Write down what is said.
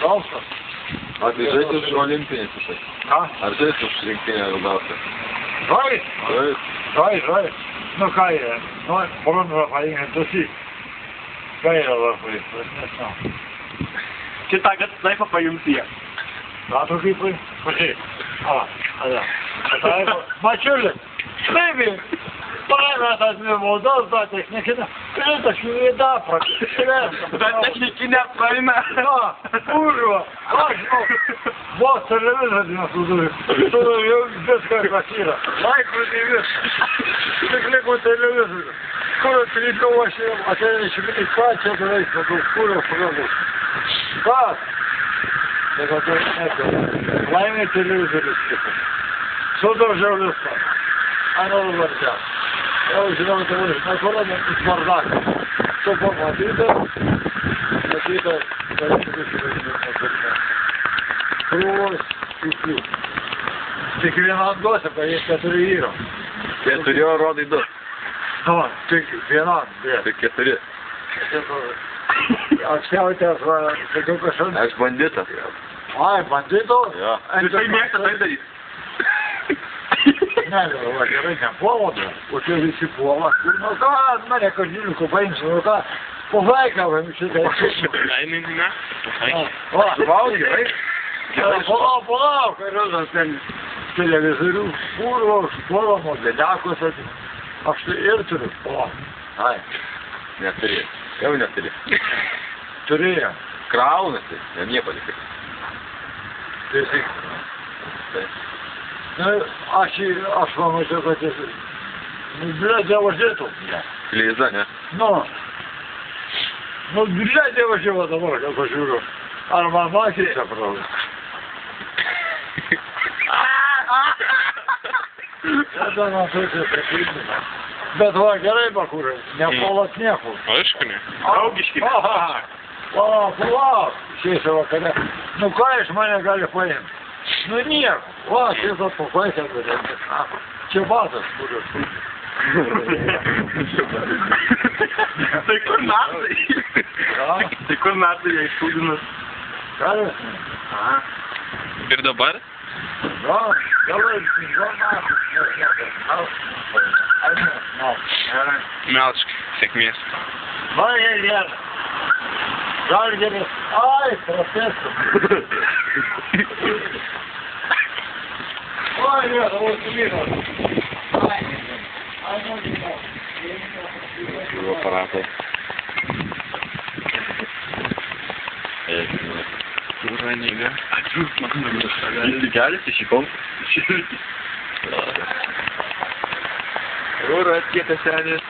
Gausa. Ar tai žaidži už olimpinį šitą? Ką? Ar žaidži už rinktinę Rudauskį? Žai. Nu ką jie? Nu, bronzą paėmė dusi. Ką jie labai? Nežinau. Kitą laiko pajungti jie. Na, tu kaip pažiūrėk. Mačiulis. Taip, paėmė tas valdos, tą technikinę. Tas jų įda praktiškai. Ta technikinė paėmė. Užva. Aš žinau. Vos televizorius nesuduri. Tu jau viską kas yra. Laikrodį viską. Tik liko televizorius. Kur atkreipiau aš ateina išvykti, ką čia beveik, kur aš pagavus. Kas? Tai kad aš nekau. Laimė televizorius kitas. Sudaužiau viską. Anau vartė. Jau žinau, tai nekorodė smardaką. Tu pamatytas, krūvos įklių. Tik vienam duosiu, kad jis 4 yra. 4 rodai 2. Nu, tik vienam, bet. Tik 4. Apsiautęs, sakiau kažkas. Aš banditas. Ai, bandito? Jo. Jisai mėgsta tai daryti. Ne, gerai, nepuola, o čia visi puola. Nu ką, mane kažiniukų paimsiu, nu ką, po vaiką šitą. Ne. Suvalgy, gerai? Palauk, kad ten televizorių puolamo dėdekos, aš tai ir turiu. Ai, neturi. Jau neturi. Turėjo. Kraunasi, ne nieko likai. Tai nu, aš pamačiau, kad jis, blėdė važiuotų. Kleiza, ne? Nu, blėdė važiuotų dabar, kad pažiūriu. Ar man matys apraudė? Tada man tokia sakydina. Bet va, gerai, bakūrai, nepuolat niekur. Aišku, ne. Draugiški. Palauk, išeisiu vakare. Nu ką iš mane gali paimti? Nu nieko. Va, šitą papaisę, čia batas, kurios. Tai kur metai? Tai kur metai jai šūdinas? Karas? Ir dabar? Na, galai, 5 metų. Melčkai, sėkmės. Va, jie gerai. Žalgiris. Ai, profesor. Oi, ne, tavo sulynas. Ai, nežinau. Žiūrų aparatai. Kūra neiga. Ačiūs, man Jis keliasi šį kompą. Kūra atkieta senės.